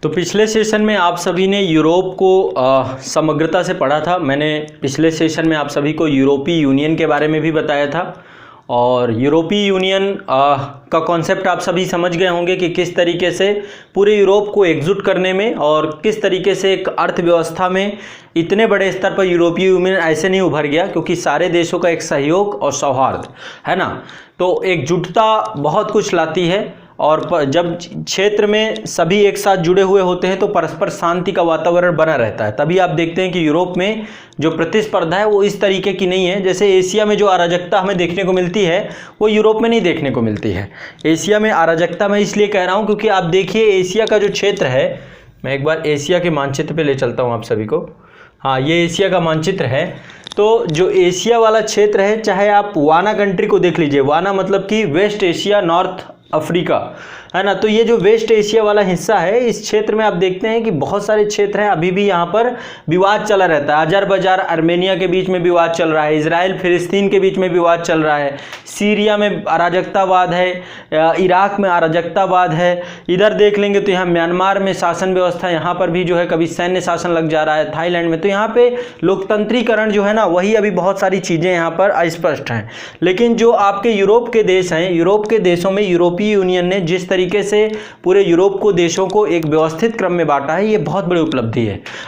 तो पिछले सेशन में आप सभी ने यूरोप को समग्रता से पढ़ा था। मैंने पिछले सेशन में आप सभी को यूरोपीय यूनियन के बारे में भी बताया था और यूरोपीय यूनियन का कॉन्सेप्ट आप सभी समझ गए होंगे कि किस तरीके से पूरे यूरोप को एकजुट करने में और किस तरीके से एक अर्थव्यवस्था में इतने बड़े स्तर पर यूरोपीय यूनियन ऐसे नहीं उभर गया, क्योंकि सारे देशों का एक सहयोग और सौहार्द है ना। तो एकजुटता बहुत कुछ लाती है और जब क्षेत्र में सभी एक साथ जुड़े हुए होते हैं तो परस्पर शांति का वातावरण बना रहता है। तभी आप देखते हैं कि यूरोप में जो प्रतिस्पर्धा है वो इस तरीके की नहीं है। जैसे एशिया में जो अराजकता हमें देखने को मिलती है वो यूरोप में नहीं देखने को मिलती है। एशिया में अराजकता मैं इसलिए कह रहा हूँ क्योंकि आप देखिए एशिया का जो क्षेत्र है, मैं एक बार एशिया के मानचित्र पे ले चलता हूँ आप सभी को। हाँ, ये एशिया का मानचित्र है। तो जो एशिया वाला क्षेत्र है, चाहे आप वाना कंट्री को देख लीजिए, वाना मतलब कि वेस्ट एशिया, नॉर्थ अफ्रीका, है ना। तो ये जो वेस्ट एशिया वाला हिस्सा है, इस क्षेत्र में आप देखते हैं कि बहुत सारे क्षेत्र हैं, अभी भी यहाँ पर विवाद चला रहता है। अजरबैजान अर्मेनिया के बीच में विवाद चल रहा है, इजराइल फिलिस्तीन के बीच में विवाद चल रहा है, सीरिया में अराजकतावाद है, इराक में अराजकतावाद है। इधर देख लेंगे तो यहाँ म्यांमार में शासन व्यवस्था, यहाँ पर भी जो है कभी सैन्य शासन लग जा रहा है, थाईलैंड में। तो यहाँ पे लोकतंत्रीकरण जो है ना, वही अभी बहुत सारी चीज़ें यहाँ पर अस्पष्ट हैं। लेकिन जो आपके यूरोप के देश हैं, यूरोप के देशों में यूरोपीय यूनियन ने जिस तरीके से पूरे यूरोप को देशों को एक व्यवस्थित क्रम में बांटा है, ये बहुत बड़ी उपलब्धि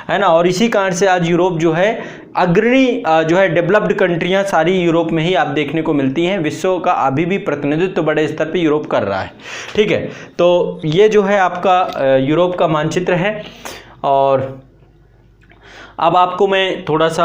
है ना। और इसी कारण से आज यूरोप जो है अग्रणी जो है डेवलप्ड कंट्रियां सारी यूरोप में ही आप देखने को मिलती हैं। विश्व का अभी भी प्रतिनिधित्व बड़े स्तर पे यूरोप कर रहा है, ठीक है। तो ये जो है आपका यूरोप का मानचित्र है। और अब आपको मैं थोड़ा सा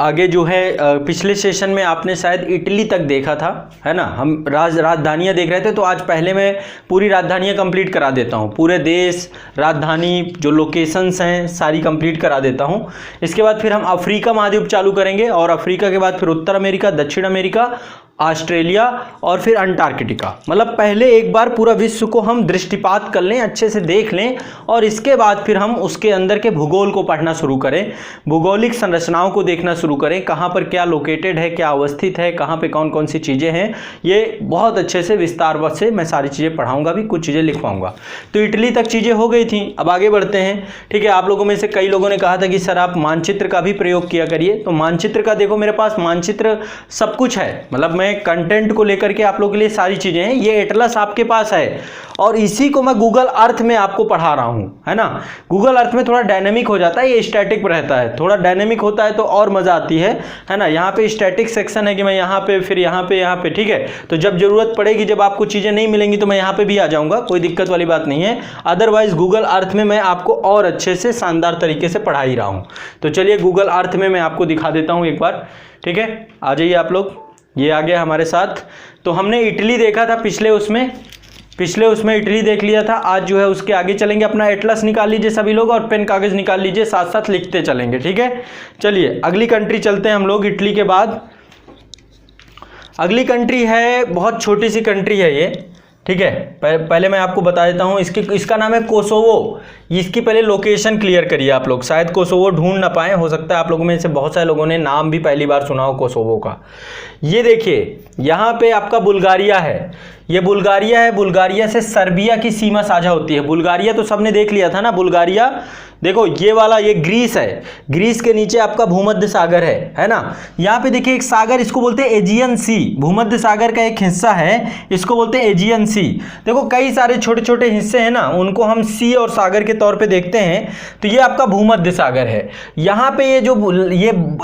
आगे जो है, पिछले सेशन में आपने शायद इटली तक देखा था, है ना। हम राजधानियाँ देख रहे थे, तो आज पहले मैं पूरी राजधानियाँ कंप्लीट करा देता हूँ। पूरे देश, राजधानी, जो लोकेशंस हैं, सारी कंप्लीट करा देता हूँ। इसके बाद फिर हम अफ्रीका महाद्वीप चालू करेंगे और अफ्रीका के बाद फिर उत्तर अमेरिका, दक्षिण अमेरिका, ऑस्ट्रेलिया और फिर अंटार्कटिका। मतलब पहले एक बार पूरा विश्व को हम दृष्टिपात कर लें, अच्छे से देख लें और इसके बाद फिर हम उसके अंदर के भूगोल को पढ़ना शुरू करें, भूगोलिक संरचनाओं को देखना शुरू करें, कहाँ पर क्या लोकेटेड है, क्या अवस्थित है, कहाँ पे कौन कौन सी चीज़ें हैं। ये बहुत अच्छे से विस्तार से मैं सारी चीज़ें पढ़ाऊँगा, भी कुछ चीज़ें लिखवाऊँगा। तो इटली तक चीज़ें हो गई थी, अब आगे बढ़ते हैं, ठीक है। आप लोगों में से कई लोगों ने कहा था कि सर आप मानचित्र का भी प्रयोग किया करिए। तो मानचित्र का देखो, मेरे पास मानचित्र सब कुछ है, मतलब कंटेंट को लेकर के आप लोगों के लिए सारी चीजें हैं। ये एटलस आपके पास है और इसी को मैं गूगल अर्थ में आपको पढ़ा रहा हूं, है ना। गूगल अर्थ में थोड़ा डायनेमिक हो जाता है, ये स्टैटिक रहता है। थोड़ा डायनेमिक होता है तो और मजा आती है ना। यहाँ पे स्टैटिक सेक्शन है कि मैं यहाँ पे, फिर यहाँ पे, ठीक है। तो जब जरूरत पड़ेगी, जब आपको चीजें नहीं मिलेंगी तो मैं यहाँ पे भी आ जाऊंगा, कोई दिक्कत वाली बात नहीं है। अदरवाइज गूगल अर्थ में मैं आपको और अच्छे से शानदार तरीके से पढ़ा ही रहा हूँ। तो चलिए गूगल अर्थ में मैं आपको दिखा देता हूँ एक बार, ठीक है। आ जाइए आप लोग, ये आ गया हमारे साथ। तो हमने इटली देखा था पिछले उसमें इटली देख लिया था। आज जो है उसके आगे चलेंगे। अपना एटलस निकाल लीजिए सभी लोग और पेन कागज निकाल लीजिए, साथ साथ लिखते चलेंगे, ठीक है। चलिए अगली कंट्री चलते हैं हम लोग। इटली के बाद अगली कंट्री है, बहुत छोटी सी कंट्री है ये, ठीक है। पहले मैं आपको बता देता हूँ, इसका नाम है कोसोवो। इसकी पहले लोकेशन क्लियर करिए आप लोग, शायद कोसोवो ढूंढ ना पाए, हो सकता है आप लोगों में से बहुत सारे लोगों ने नाम भी पहली बार सुना हो कोसोवो का। ये देखिए यहाँ पे आपका बुल्गारिया है, ये बुल्गारिया है। बुल्गारिया से सर्बिया की सीमा साझा होती है। बुल्गारिया तो सबने देख लिया था ना, बुल्गारिया। देखो ये वाला, ये ग्रीस है, ग्रीस के नीचे आपका भूमध्य सागर है ना। यहाँ पे देखिए एक सागर, इसको बोलते हैं एजियन सी, भूमध्य सागर का एक हिस्सा है, इसको बोलते हैं एजियन सी। देखो कई सारे छोटे छोटे हिस्से हैं ना, उनको हम सी और सागर के तौर पे देखते हैं। तो ये आपका भूमध्य सागर है। यहाँ पे ये जो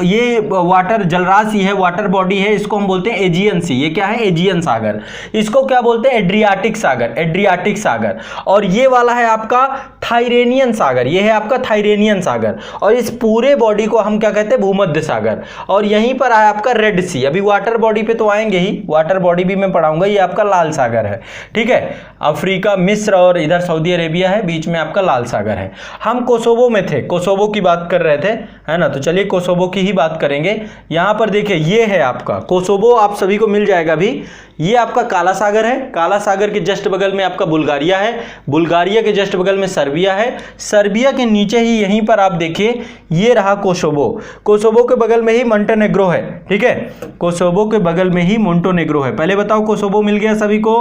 ये वाटर जलराशि है, वाटर बॉडी है, इसको हम बोलते हैं एजियन सी। ये क्या है? एजियन सागर। इसको क्या बोलते हैं? एड्रियाटिक सागर, एड्रियाटिक सागर। और ये वाला है आपका थाइरेनियन सागर, ये है आपका थाइरेनियन सागर। और इस पूरे बॉडी को हम क्या कहते हैं? भूमध्य सागर। और यहीं पर है आपका रेड सी। अभी वाटर बॉडी पे तो आएंगे ही, वाटर बॉडी भी मैं पढ़ाऊंगा। ये आपका लाल सागर है, ठीक है। अफ्रीका, मिस्र और इधर सऊदी अरेबिया है, बीच में आपका लाल सागर है। हम कोसोवो में थे, कोसोवो की बात कर रहे थे, है ना। तो चलिए कोसोवो की ही बात करेंगे। यहां पर देखिए ये है आपका कोसोवो, आप सभी को मिल जाएगा भी। ये आपका काला सागर है, काला सागर के जस्ट बगल में आपका बुल्गारिया है, बुल्गारिया के जस्ट बगल में सर्बिया है, सर्बिया के नीचे ही यहीं पर आप देखिए ये रहा कोसोवो। कोसोवो के बगल में ही मोंटेनेग्रो है, ठीक है। कोसोवो के बगल में ही मोंटेनेग्रो है। पहले बताओ कोसोवो मिल गया सभी को?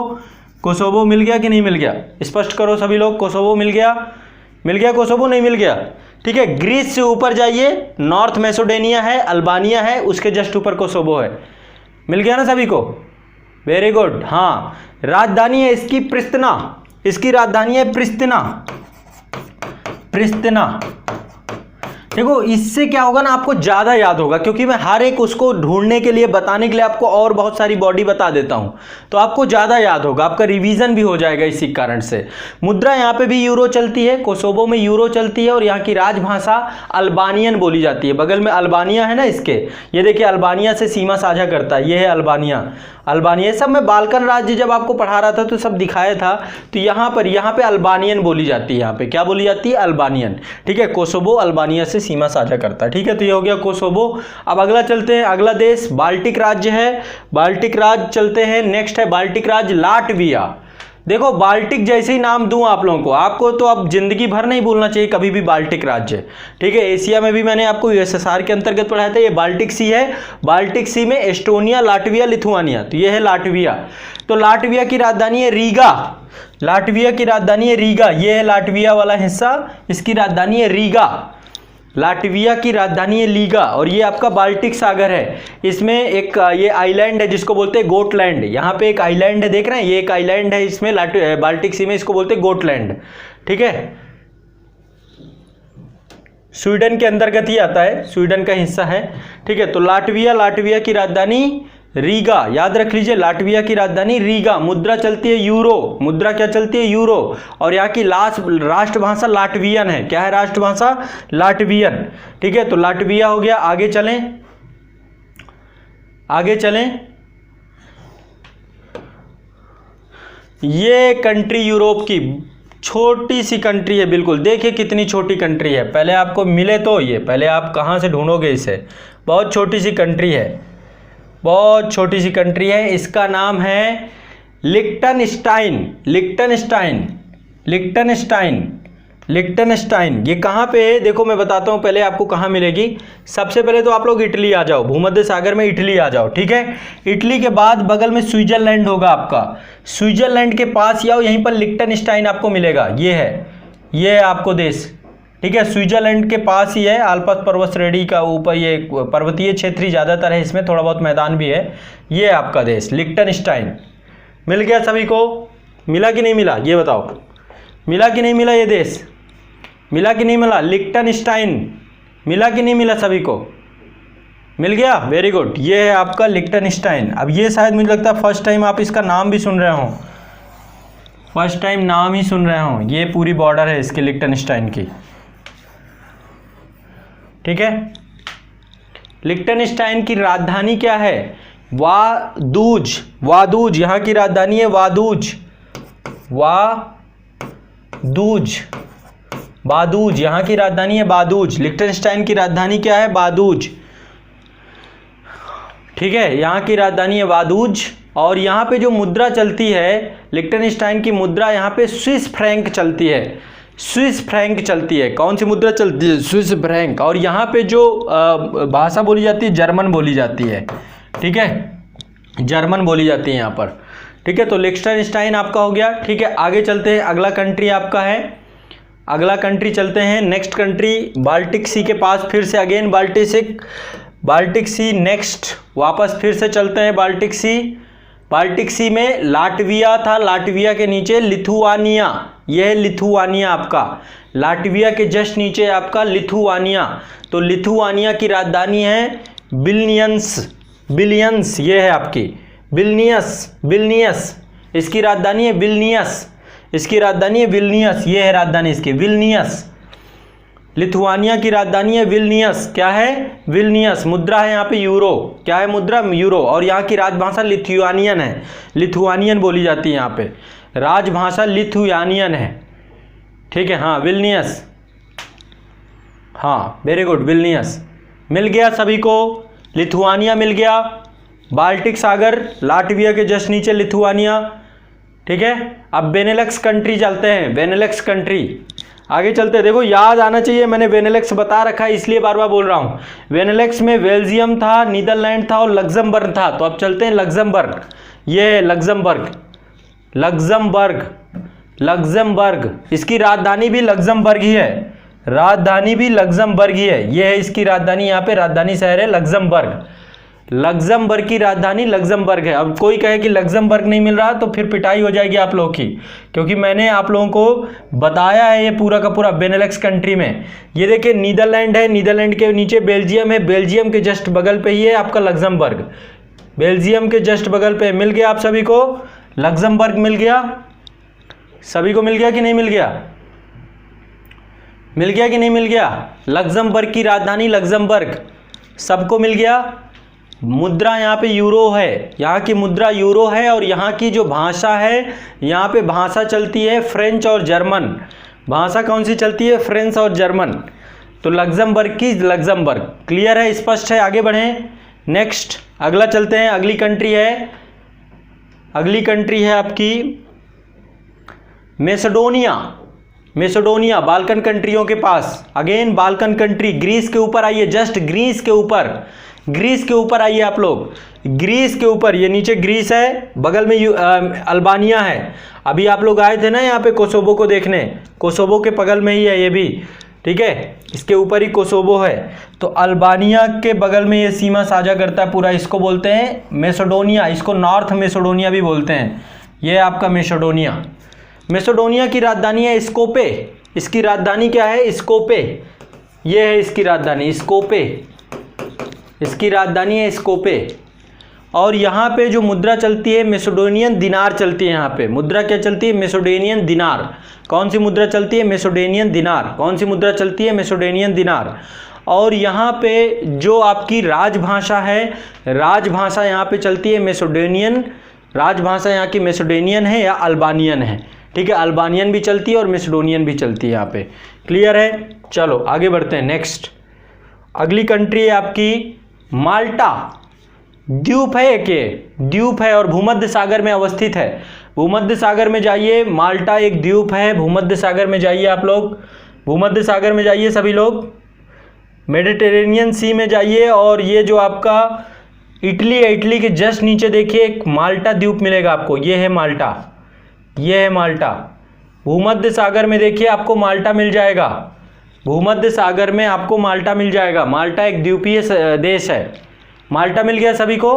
कोसोवो मिल गया कि नहीं मिल गया? स्पष्ट करो सभी लोग, कोसोवो मिल गया मिल गया कोसोवो, नहीं मिल गया? ठीक है, ग्रीस से ऊपर जाइए, नॉर्थ मैसेडोनिया है, अल्बानिया है, उसके जस्ट ऊपर कोसोवो है। मिल गया ना सभी को? Very good. हाँ, राजधानी है इसकी प्रिस्तिना, इसकी राजधानी है प्रिस्तिना, प्रिस्तिना। देखो इससे क्या होगा ना, आपको ज़्यादा याद होगा, क्योंकि मैं हर एक उसको ढूंढने के लिए, बताने के लिए आपको और बहुत सारी बॉडी बता देता हूं, तो आपको ज़्यादा याद होगा, आपका रिवीजन भी हो जाएगा इसी कारण से। मुद्रा यहाँ पे भी यूरो चलती है, कोसोवो में यूरो चलती है, और यहाँ की राजभाषा अल्बानियन बोली जाती है। बगल में अल्बानिया है ना इसके, ये देखिए अल्बानिया से सीमा साझा करता है, ये है अल्बानिया। अल्बानिया सब मैं बाल्कन राज्य जब आपको पढ़ा रहा था तो सब दिखाया था। तो यहाँ पे अल्बानियन बोली जाती है, यहाँ पे क्या बोली जाती है? अल्बानियन। ठीक है, कोसोवो अल्बानिया से सीमा साझा करता है। ठीक है, तो ये हो गया कोसोवो। अब अगला चलते हैं, अगला देश बाल्टिक राज्य है, बाल्टिक राज्य चलते हैं। नेक्स्ट है बाल्टिक राज्य लाटविया। देखो बाल्टिक जैसे ही नाम दूं आप लोगों को, आपको तो अब जिंदगी भर नहीं भूलना चाहिए कभी भी बाल्टिक राज्य। ठीक है, एशिया में भी मैंने आपको यूएसएसआर के अंतर्गत पढ़ाया था। ये बाल्टिक सी है, बाल्टिक सी में एस्टोनिया, लाटविया, लिथुआनिया, तो ये है लाटविया। तो लाटविया की राजधानी है रीगा, लाटविया की राजधानी है रीगा, ये है लाटविया वाला हिस्सा, इसकी राजधानी है रीगा। लाटविया की राजधानी है लीगा, और ये आपका बाल्टिक सागर है। इसमें एक ये आइलैंड है जिसको बोलते हैं गोटलैंड। यहाँ पे एक आइलैंड है, देख रहे हैं, ये एक आइलैंड है इसमें बाल्टिक सी में, इसको बोलते हैं गोटलैंड। ठीक है, स्वीडन के अंतर्गत ही आता है, स्वीडन का हिस्सा है। ठीक है, तो लाटविया, लाटविया की राजधानी रीगा, याद रख लीजिए, लाटविया की राजधानी रीगा। मुद्रा चलती है यूरो, मुद्रा क्या चलती है? यूरो। और यहाँ की राष्ट्रभाषा लाटवियन है। क्या है राष्ट्रभाषा? लाटवियन। ठीक है, तो लाटविया हो गया। आगे चलें, आगे चलें। ये कंट्री यूरोप की छोटी सी कंट्री है, बिल्कुल देखिए कितनी छोटी कंट्री है। पहले आपको मिले तो ये, पहले आप कहाँ से ढूंढोगे इसे? बहुत छोटी सी कंट्री है, बहुत छोटी सी कंट्री है। इसका नाम है लिक्टनस्टाइन, लिक्टनस्टाइन, लिक्टनस्टाइन, लिक्टनस्टाइन। ये कहाँ पे है? देखो मैं बताता हूँ पहले आपको कहाँ मिलेगी। सबसे पहले तो आप लोग इटली आ जाओ, भूमध्य सागर में इटली आ जाओ। ठीक है, इटली के बाद बगल में स्विट्जरलैंड होगा आपका, स्विट्जरलैंड के पास ही आओ, यहीं पर लिक्टनस्टाइन आपको मिलेगा। ये है, ये है आपको देश। ठीक है, स्विट्जरलैंड के पास ही है, आल्प्स पर्वत श्रेणी का ऊपर, ये पर्वतीय क्षेत्र ही ज़्यादातर है, इसमें थोड़ा बहुत मैदान भी है। ये है आपका देश लिक्टनस्टाइन। मिल गया सभी को? मिला कि नहीं मिला ये बताओ? मिला कि नहीं मिला ये देश? मिला कि नहीं मिला? लिक्टनस्टाइन मिला कि नहीं मिला सभी को? मिल गया, वेरी गुड। ये है आपका लिक्टनस्टाइन। अब ये शायद मुझे लगता है फर्स्ट टाइम आप इसका नाम भी सुन रहे हो, फर्स्ट टाइम नाम ही सुन रहे हो। ये पूरी बॉर्डर है इसकी लिक्टनस्टाइन की। ठीक है, लिक्टनस्टाइन की राजधानी क्या है? वादूज, वादूज यहाँ की राजधानी है, वादूज, वादूज, बादूज यहाँ की राजधानी है, बादूज। लिक्टनस्टाइन की राजधानी क्या है? बादूज। ठीक है, यहाँ की राजधानी है बादूज। और यहाँ पे जो मुद्रा चलती है, लिक्टनस्टाइन की मुद्रा यहाँ पे स्विस फ्रैंक चलती है, स्विस फ्रैंक चलती है। कौन सी मुद्रा चलती है? Swiss franc. और यहाँ पे जो भाषा बोली जाती है, जर्मन बोली जाती है। ठीक है, जर्मन बोली जाती है यहाँ पर। ठीक है, तो लिक्टनस्टाइन आपका हो गया। ठीक है, आगे चलते हैं, अगला कंट्री आपका है, अगला कंट्री चलते हैं। नेक्स्ट कंट्री बाल्टिक सी के पास, फिर से अगेन बाल्टिक सी। नेक्स्ट वापस फिर से चलते हैं बाल्टिक सी। बाल्टिक सी में लाटविया था, लाटविया के नीचे लिथुआनिया, यह है लिथुआनिया आपका। लाटविया के जस्ट नीचे आपका लिथुआनिया। तो लिथुआनिया की राजधानी है विल्नियस, विलियंस, ये है आपकी विल्नियस, विल्नियस इसकी राजधानी है, विल्नियस इसकी राजधानी है, विल्नियस ये है राजधानी इसकी, विल्नियस। लिथुआनिया की राजधानी है विल्नियस। क्या है? विल्नियस। मुद्रा है यहाँ पे यूरो। क्या है मुद्रा? यूरो। और यहाँ की राजभाषा लिथुआनियन है, लिथुआनियन बोली जाती है यहाँ पे, राजभाषा लिथुआनियन है। ठीक है, हाँ विल्नियस, हाँ वेरी गुड, विल्नियस। मिल गया सभी को? लिथुआनिया मिल गया, बाल्टिक सागर, लाटविया के जस्ट नीचे लिथुआनिया। ठीक है, अब बेनेलक्स कंट्री चलते हैं, बेनेलक्स कंट्री आगे चलते हैं। देखो याद आना चाहिए, मैंने बेनेलक्स बता रखा है इसलिए बार बार बोल रहा हूँ। बेनेलक्स में बेल्जियम था, नीदरलैंड था और लग्जमबर्ग था। तो अब चलते हैं लग्जमबर्ग। ये है लग्जमबर्ग, लग्जमबर्ग, लग्जमबर्ग, इसकी राजधानी भी लग्जमबर्ग ही है, राजधानी भी लग्जमबर्ग ही है। ये है इसकी राजधानी, यहाँ पे राजधानी शहर है लग्जमबर्ग। लग्जमबर्ग की राजधानी लग्जमबर्ग है। अब कोई कहे कि लग्जमबर्ग नहीं मिल रहा तो फिर पिटाई हो जाएगी आप लोगों की, क्योंकि मैंने आप लोगों को बताया है ये पूरा का पूरा बेनेलक्स कंट्री में। ये देखिए नीदरलैंड है, नीदरलैंड के नीचे बेल्जियम है, बेल्जियम के जस्ट बगल पे ही है आपका लग्जमबर्ग, बेल्जियम के जस्ट बगल पे। मिल गया आप सभी को, लग्जमबर्ग मिल गया, सभी को मिल गया कि नहीं मिल गया, मिल गया कि नहीं मिल गया। लग्जमबर्ग की राजधानी लग्जमबर्ग, सबको मिल गया। मुद्रा यहाँ पे यूरो है, यहाँ की मुद्रा यूरो है, और यहाँ की जो भाषा है, यहाँ पे भाषा चलती है फ्रेंच और जर्मन। भाषा कौन सी चलती है, फ्रेंच और जर्मन। तो लग्जमबर्ग की लग्जमबर्ग, क्लियर है, स्पष्ट है। आगे बढ़ें, नेक्स्ट अगला चलते हैं। अगली कंट्री है, अगली कंट्री है आपकी मैसेडोनिया। मैसेडोनिया बाल्कन कंट्रियों के पास, अगेन बाल्कन कंट्री। ग्रीस के ऊपर आइए, जस्ट ग्रीस के ऊपर, ग्रीस के ऊपर आइए आप लोग, ग्रीस के ऊपर। ये नीचे ग्रीस है, बगल में अल्बानिया है। अभी आप लोग आए थे ना यहाँ पे कोसोवो को देखने, कोसोवो के बगल में ही है ये भी, ठीक है, इसके ऊपर ही कोसोवो है। तो अल्बानिया के बगल में ये सीमा साझा करता है पूरा, इसको बोलते हैं मैसेडोनिया, इसको नॉर्थ मैसेडोनिया भी बोलते हैं। ये आपका मैसेडोनिया। मैसेडोनिया की राजधानी है स्कोपे। इसकी राजधानी क्या है, स्कोपे। ये है इसकी राजधानी स्कोपे, इसकी राजधानी है स्कोपे। और यहाँ पे जो मुद्रा चलती है मैसेडोनियन दिनार चलती है। यहाँ पे मुद्रा क्या चलती है, मैसेडोनियन दिनार। कौन सी मुद्रा चलती है, मैसेडोनियन दिनार। कौन सी मुद्रा चलती है, मैसेडोनियन दिनार। और यहाँ पे जो आपकी राजभाषा है, राजभाषा यहाँ पे चलती है मैसेडोनियन। राजभाषा यहाँ की मैसेडोनियन है या अल्बानियन है, ठीक है, अल्बानियन भी चलती है और मैसेडोनियन भी चलती है यहाँ पे, क्लियर है। चलो आगे बढ़ते हैं, नेक्स्ट अगली कंट्री है आपकी माल्टा। द्वीप है, एक ये द्वीप है और भूमध्य सागर में अवस्थित है। भूमध्य सागर में जाइए, माल्टा एक द्वीप है, भूमध्य सागर में जाइए आप लोग, भूमध्य सागर में जाइए सभी लोग, मेडिटेरेनियन सी में जाइए। और ये जो आपका इटली है, इटली के जस्ट नीचे देखिए एक माल्टा द्वीप मिलेगा आपको, ये है माल्टा, ये है माल्टा। भूमध्य सागर में देखिए आपको माल्टा मिल जाएगा, भूमध्य सागर में आपको माल्टा मिल जाएगा। माल्टा एक द्वीपीय देश है। माल्टा मिल गया सभी को,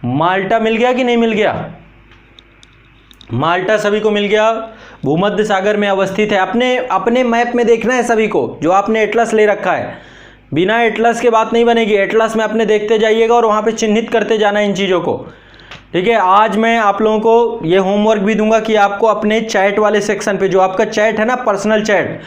माल्टा मिल गया कि नहीं मिल गया, माल्टा सभी को मिल गया, भूमध्य सागर में अवस्थित है। अपने मैप में देखना है सभी को, जो आपने एटलस ले रखा है, बिना एटलस के बात नहीं बनेगी। एटलस में अपने देखते जाइएगा और वहाँ पे चिन्हित करते जाना इन चीज़ों को, ठीक है। आज मैं आप लोगों को ये होमवर्क भी दूंगा कि आपको अपने चैट वाले सेक्शन पे, जो आपका चैट है ना, पर्सनल चैट,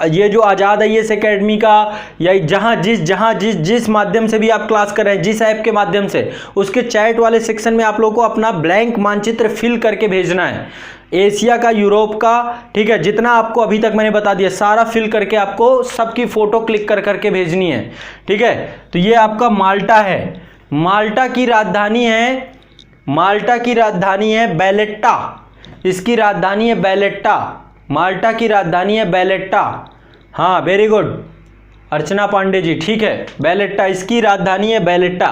ये जो आज़ाद IAS एकेडमी का, या जहाँ जिस माध्यम से भी आप क्लास कर रहे हैं, जिस ऐप के माध्यम से, उसके चैट वाले सेक्शन में आप लोगों को अपना ब्लैंक मानचित्र फिल करके भेजना है, एशिया का, यूरोप का, ठीक है, जितना आपको अभी तक मैंने बता दिया सारा फिल करके आपको सबकी फ़ोटो क्लिक कर करके भेजनी है, ठीक है। तो ये आपका माल्टा है। माल्टा की राजधानी है, माल्टा की राजधानी है बैलेट्टा, इसकी राजधानी है बैलेट्टा, माल्टा की राजधानी है बैलेट्टा। हाँ वेरी गुड अर्चना पांडे जी, ठीक है, बैलेट्टा इसकी राजधानी है, बैलेट्टा,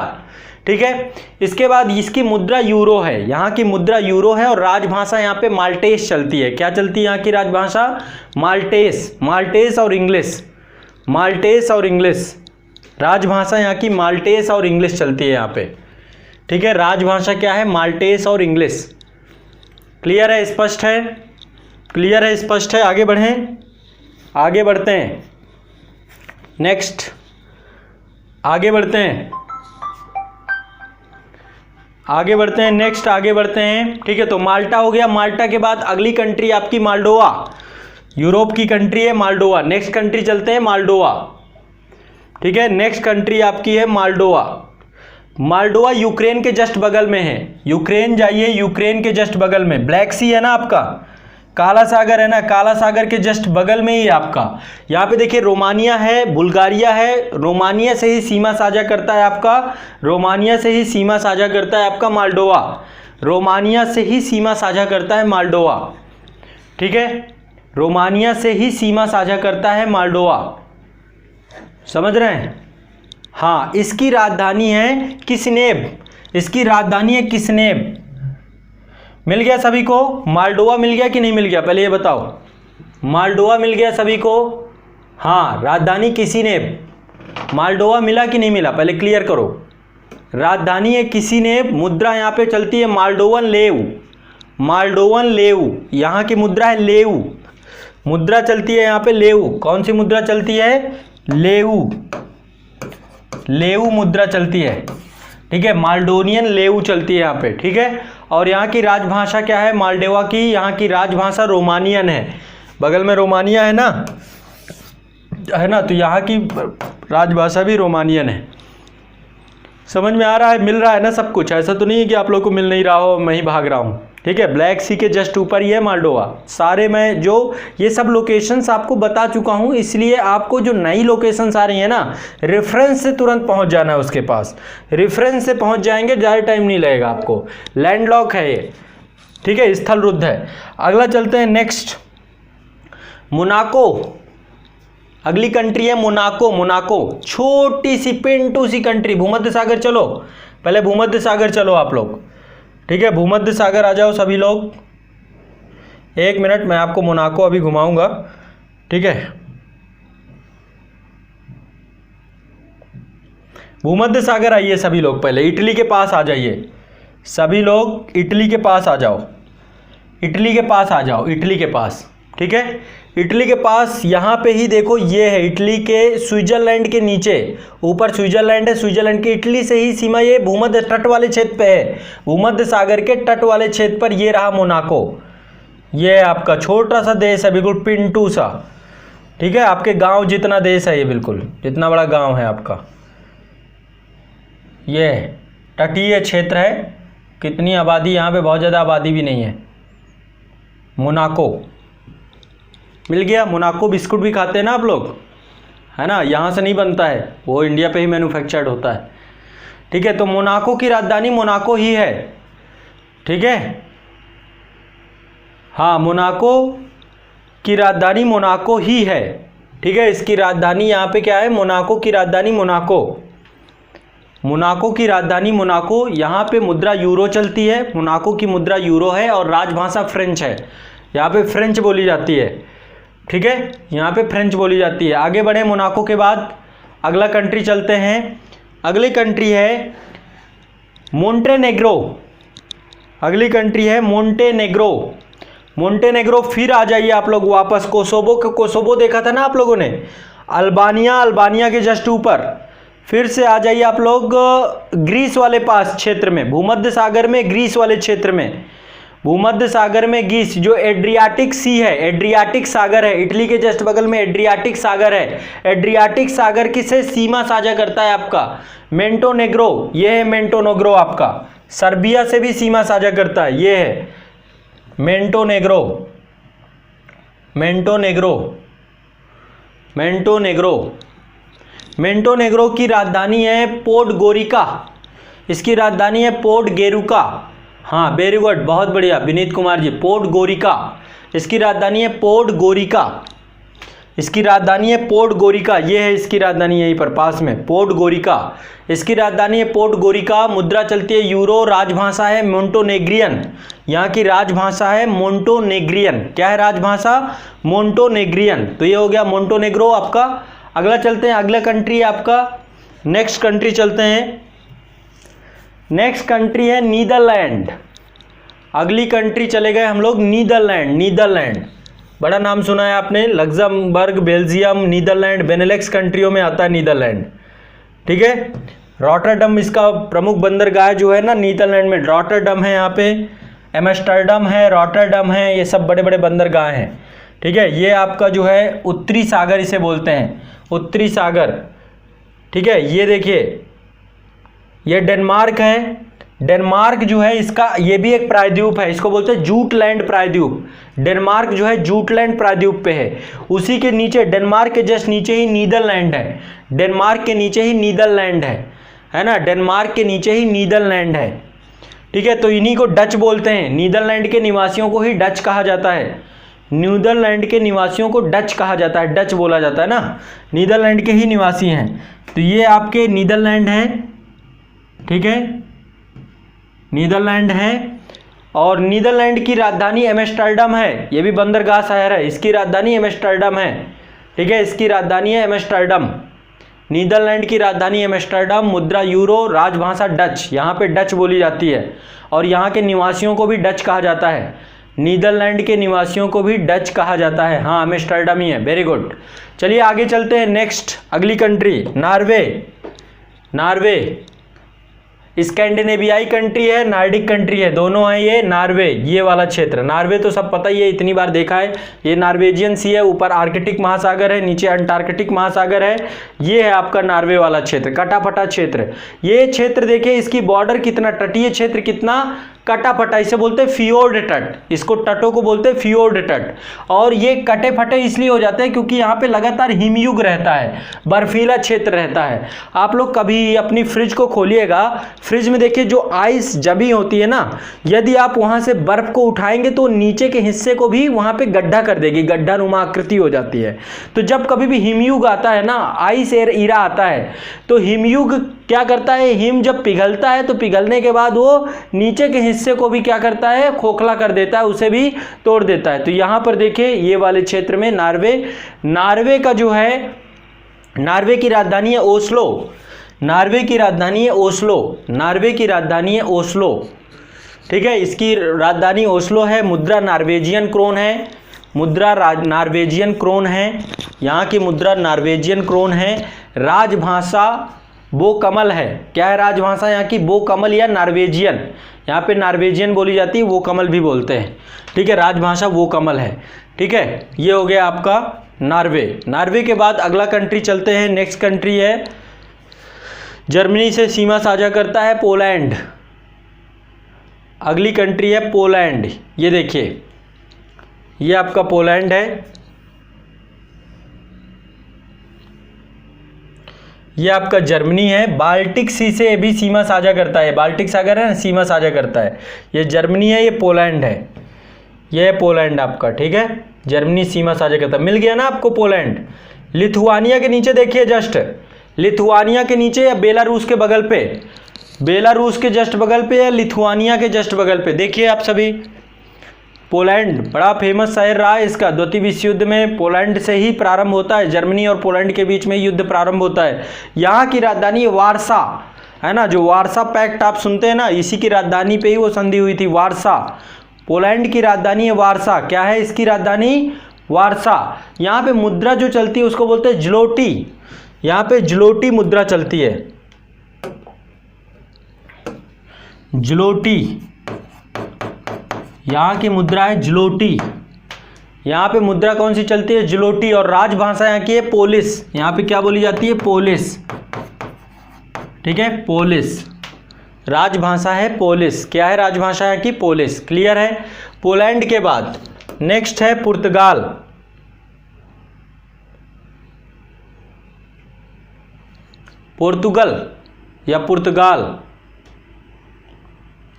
ठीक है। इसके बाद इसकी मुद्रा यूरो है, यहाँ की मुद्रा यूरो है, और राजभाषा यहाँ पे माल्टेस चलती है। क्या चलती है यहाँ की राजभाषा, माल्टेस, माल्टेस और इंग्लिश, माल्टेस और इंग्लिश। राजभाषा यहाँ की माल्टेस और इंग्लिश चलती है यहाँ पे, ठीक है। राजभाषा क्या है, माल्टेस और इंग्लिश। क्लियर है, स्पष्ट है, क्लियर है, स्पष्ट है। आगे बढ़ें, आगे बढ़ते हैं, नेक्स्ट आगे बढ़ते हैं, आगे बढ़ते हैं, नेक्स्ट आगे बढ़ते हैं, ठीक है। तो माल्टा हो गया। माल्टा के बाद अगली कंट्री आपकी माल्डोवा, यूरोप की कंट्री है माल्डोवा। नेक्स्ट कंट्री चलते हैं माल्डोवा, ठीक है। नेक्स्ट कंट्री आपकी है माल्डोवा। माल्डोवा यूक्रेन के जस्ट बगल में है, यूक्रेन जाइए, यूक्रेन के जस्ट बगल में, ब्लैक सी है ना आपका, काला सागर है ना, काला सागर के जस्ट बगल में ही है आपका। यहाँ पे देखिए रोमानिया है, बुल्गारिया है, रोमानिया से ही सीमा साझा करता है आपका, रोमानिया से ही सीमा साझा करता है आपका माल्डोवा, रोमानिया से ही सीमा साझा करता है माल्डोवा, ठीक है, रोमानिया से ही सीमा साझा करता है माल्डोवा, समझ रहे हैं। हाँ, इसकी राजधानी है किस्नेव, इसकी राजधानी है किस्नेव। मिल गया सभी को? माल्डोवा मिल गया कि नहीं मिल गया, पहले ये बताओ। माल्डोवा मिल गया सभी को? हाँ, राजधानी किसिनेव। माल्डोवा मिला कि नहीं मिला, पहले क्लियर करो। राजधानी है किसिनेव, मुद्रा यहाँ पे चलती है माल्डोवन लेव। माल्डोवन लेव, यहाँ की मुद्रा है लेव, मुद्रा चलती है यहाँ पे लेव। कौन सी मुद्रा चलती है? लेव, लेव मुद्रा चलती है, ठीक है। माल्डोनियन लेव चलती है यहाँ पे, ठीक है। और यहाँ की राजभाषा क्या है माल्डोवा की? यहाँ की राजभाषा रोमानियन है, बगल में रोमानिया है ना, तो यहाँ की राजभाषा भी रोमानियन है। समझ में आ रहा है? मिल रहा है ना सब कुछ? ऐसा तो नहीं है कि आप लोग को मिल नहीं रहा हो, मैं ही भाग रहा हूँ, ठीक है। ब्लैक सी के जस्ट ऊपर ही है माल्डोवा। सारे मैं जो ये सब लोकेशंस आपको बता चुका हूँ, इसलिए आपको जो नई लोकेशंस आ रही है ना, रेफरेंस से तुरंत पहुँच जाना है उसके पास। रेफरेंस से पहुँच जाएंगे, ज़्यादा टाइम नहीं लगेगा आपको। लैंडलॉक है ये, ठीक है, स्थल रुद्ध है। अगला चलते हैं नेक्स्ट, मोनाको। अगली कंट्री है मोनाको। मोनाको छोटी सी पिंटू सी कंट्री, भूमध्य सागर चलो, पहले भूमध्य सागर चलो आप लोग, ठीक है। भूमध्य सागर आ जाओ सभी लोग। 1 मिनट, मैं आपको मोनाको अभी घुमाऊंगा, ठीक है। भूमध्य सागर आइए सभी लोग, पहले इटली के पास आ जाइए सभी लोग, इटली के पास आ जाओ, इटली के पास आ जाओ, इटली के पास, ठीक है। इटली के पास यहाँ पे ही देखो, ये है इटली के स्विट्जरलैंड के नीचे, ऊपर स्विट्जरलैंड है, स्विट्जरलैंड की इटली से ही सीमा ये भूमध्य तट वाले क्षेत्र पे है, भूमध्य सागर के तट वाले क्षेत्र पर ये रहा मोनाको। ये आपका छोटा सा देश है, बिल्कुल पिंटू सा, ठीक है। आपके गांव जितना देश है ये, बिल्कुल जितना बड़ा गांव है आपका। ये तटीय क्षेत्र है, कितनी आबादी यहाँ पे? बहुत ज़्यादा आबादी भी नहीं है। मोनाको मिल गया। मोनाको बिस्कुट भी खाते हैं ना आप लोग, है ना, यहाँ से नहीं बनता है, वो इंडिया पे ही मैन्युफैक्चर्ड होता है, ठीक है। तो मोनाको की राजधानी मोनाको ही है, ठीक है। हाँ, मोनाको की राजधानी मोनाको ही है, ठीक है। इसकी राजधानी यहाँ पे क्या है? मोनाको की राजधानी मोनाको। मोनाको की राजधानी मोनाको। यहाँ पे मुद्रा यूरो चलती है, मोनाको की मुद्रा यूरो है और राजभाषा फ्रेंच है, यहाँ पे फ्रेंच बोली जाती है, ठीक है। यहाँ पे फ्रेंच बोली जाती है। आगे बढ़े, मोनाको के बाद अगला कंट्री चलते हैं। अगली कंट्री है मोंटेनेग्रो। अगली कंट्री है मोंटेनेग्रो। मोंटेनेग्रो फिर आ जाइए आप लोग वापस। कोसोवो, कोसोवो देखा था ना आप लोगों ने, अल्बानिया, अल्बानिया के जस्ट ऊपर। फिर से आ जाइए आप लोग ग्रीस वाले पास क्षेत्र में, भूमध्य सागर में, ग्रीस वाले क्षेत्र में, भूमध्य सागर में ग्रीस, जो एड्रियाटिक सी है, एड्रियाटिक सागर है, इटली के जस्ट बगल में एड्रियाटिक सागर है। एड्रियाटिक सागर किससे सीमा साझा करता है? आपका मोंटेनेग्रो। ये है मोंटेनेग्रो आपका, सर्बिया से भी सीमा साझा करता है, ये है मोंटेनेग्रो। मोंटेनेग्रो, मोंटेनेग्रो, मोंटेनेग्रो की राजधानी है पोडगोरिका। इसकी राजधानी है पोडगोरिका। हाँ, वेरी गुड, बहुत बढ़िया विनीत कुमार जी, पोडगोरिका। इसकी राजधानी है पोडगोरिका। इसकी राजधानी है पोडगोरिका। ये है इसकी राजधानी, यहीं पर पास में पोडगोरिका। इसकी राजधानी है पोडगोरिका। मुद्रा चलती है यूरो, राजभाषा है मोंटेनेग्रियन। यहाँ की राजभाषा है मोंटेनेग्रियन। क्या है राजभाषा? मोंटेनेग्रियन। तो ये हो गया मोंटेनेग्रो आपका। अगला चलते हैं, अगला कंट्री है आपका, नेक्स्ट कंट्री चलते हैं। नेक्स्ट कंट्री है नीदरलैंड। अगली कंट्री चले गए हम लोग नीदरलैंड। नीदरलैंड बड़ा नाम सुना है आपने, लग्जमबर्ग, बेल्जियम, नीदरलैंड, बेनेलेक्स कंट्रियों में आता है नीदरलैंड, ठीक है। रॉटरडम इसका प्रमुख बंदरगाह जो है ना नीदरलैंड में, रॉटरडम है यहाँ पे, एम्स्टर्डम है, रॉटरडम है, ये सब बड़े बड़े बंदरगाह हैं, ठीक है। ये आपका जो है उत्तरी सागर इसे बोलते हैं, उत्तरी सागर, ठीक है। ये देखिए, ये डेनमार्क है। डेनमार्क जो है इसका, ये भी एक प्रायद्वीप है, इसको बोलते हैं जूटलैंड प्रायद्वीप। डेनमार्क जो है जूटलैंड प्रायद्वीप पे है। उसी के नीचे, डेनमार्क के जस्ट नीचे ही नीदरलैंड है। डेनमार्क के नीचे ही नीदरलैंड है ना, डेनमार्क के नीचे ही नीदरलैंड है, ठीक है। तो इन्हीं को डच बोलते हैं। नीदरलैंड के निवासियों को ही डच कहा जाता है। नीदरलैंड के निवासियों को डच कहा जाता है, डच बोला जाता है ना, नीदरलैंड के ही निवासी हैं। तो ये आपके नीदरलैंड हैं, ठीक है, नीदरलैंड है। और नीदरलैंड की राजधानी एम्स्टर्डम है, ये भी बंदरगाह शहर है, इसकी राजधानी एम्स्टर्डम है, ठीक है, इसकी राजधानी है एम्स्टर्डम। नीदरलैंड की राजधानी एम्स्टर्डम, मुद्रा यूरो, राजभाषा डच, यहाँ पे डच बोली जाती है और यहाँ के निवासियों को भी डच कहा जाता है, नीदरलैंड के निवासियों को भी डच कहा जाता है। हाँ, एम्स्टर्डम ही है, वेरी गुड। चलिए आगे चलते हैं, नेक्स्ट अगली कंट्री नॉर्वे। नॉर्वे स्कैंडिनेवियाई कंट्री है, नॉर्डिक कंट्री है, दोनों है ये। नॉर्वे ये वाला क्षेत्र, नॉर्वे तो सब पता ही है, इतनी बार देखा है, ये नॉर्वेजियन सी है, ऊपर आर्कटिक महासागर है, नीचे अंटार्कटिक महासागर है, ये है आपका नॉर्वे वाला क्षेत्र, कटापटा क्षेत्र। ये क्षेत्र देखिए, इसकी बॉर्डर कितना, तटीय क्षेत्र कितना कटापटा, इसे बोलते हैं फियोर्ड तट, इसको तटों को बोलते हैं फियोर्ड तट। और ये कटे फटे इसलिए हो जाते हैं क्योंकि यहाँ पे लगातार हिमयुग रहता है, बर्फीला क्षेत्र रहता है। आप लोग कभी अपनी फ्रिज को खोलिएगा, फ्रिज में देखिए जो आइस जमी होती है ना, यदि आप वहाँ से बर्फ को उठाएंगे तो नीचे के हिस्से को भी वहाँ पे गड्ढा कर देगी, गड्ढा नुमा आकृति हो जाती है। तो जब कभी भी हिमयुग आता है ना, आइस ईरा आता है, तो हिमयुग क्या करता है, हिम जब पिघलता है तो पिघलने के बाद वो नीचे के हिस्से को भी क्या करता है, खोखला कर देता है, उसे भी तोड़ देता है। तो यहाँ पर देखिए ये वाले क्षेत्र में नॉर्वे का जो है, नॉर्वे की राजधानी है ओस्लो, नॉर्वे की राजधानी है ओस्लो, नॉर्वे की राजधानी है ओस्लो, ठीक है, इसकी राजधानी ओस्लो है। मुद्रा नॉर्वेजियन क्रोन है, मुद्रा नॉर्वेजियन क्रोन है, यहाँ की मुद्रा नॉर्वेजियन क्रोन है। राजभाषा बो कमल है, क्या है राजभाषा यहाँ की, बो कमल या नॉर्वेजियन, यहाँ पे नॉर्वेजियन बोली जाती है, वो कमल भी बोलते हैं, ठीक है, राजभाषा वो कमल है, ठीक है। ये हो गया आपका नॉर्वे। नॉर्वे के बाद अगला कंट्री चलते हैं, नेक्स्ट कंट्री है, जर्मनी से सीमा साझा करता है पोलैंड। अगली कंट्री है पोलैंड, ये देखिए ये आपका पोलैंड है, ये आपका जर्मनी है, बाल्टिक सी से भी सीमा साझा करता है, बाल्टिक सागर है ना, सीमा साझा करता है, ये जर्मनी है, ये पोलैंड है, ये है पोलैंड आपका, ठीक है, जर्मनी सीमा साझा करता है। मिल गया ना आपको पोलैंड। लिथुआनिया के नीचे देखिए, जस्ट लिथुआनिया के नीचे या बेलारूस के बगल पे, बेलारूस के जस्ट बगल पे या लिथुआनिया के जस्ट बगल पे, देखिए आप सभी, पोलैंड बड़ा फेमस शहर रहा है इसका, द्वितीय विश्व युद्ध में पोलैंड से ही प्रारंभ होता है, जर्मनी और पोलैंड के बीच में युद्ध प्रारंभ होता है। यहाँ की राजधानी है वारसा, है ना, जो वारसा पैक्ट आप सुनते हैं ना, इसी की राजधानी पे ही वो संधि हुई थी, वारसा। पोलैंड की राजधानी है वारसा, क्या है इसकी राजधानी, वारसा। यहाँ पे मुद्रा जो चलती है उसको बोलते हैं ज्लोटी, यहाँ पे ज्लोटी मुद्रा चलती है, ज्लोटी, यहाँ की मुद्रा है ज्लोटी, यहाँ पे मुद्रा कौन सी चलती है, ज्लोटी। और राजभाषा यहाँ की है पोलिश, यहाँ पे क्या बोली जाती है, पोलिश, ठीक है, पोलिश राजभाषा है, पोलिश, क्या है राजभाषा यहाँ की, पोलिश, क्लियर है। पोलैंड के बाद नेक्स्ट है पुर्तगाल, पोर्तुगल या पुर्तगाल,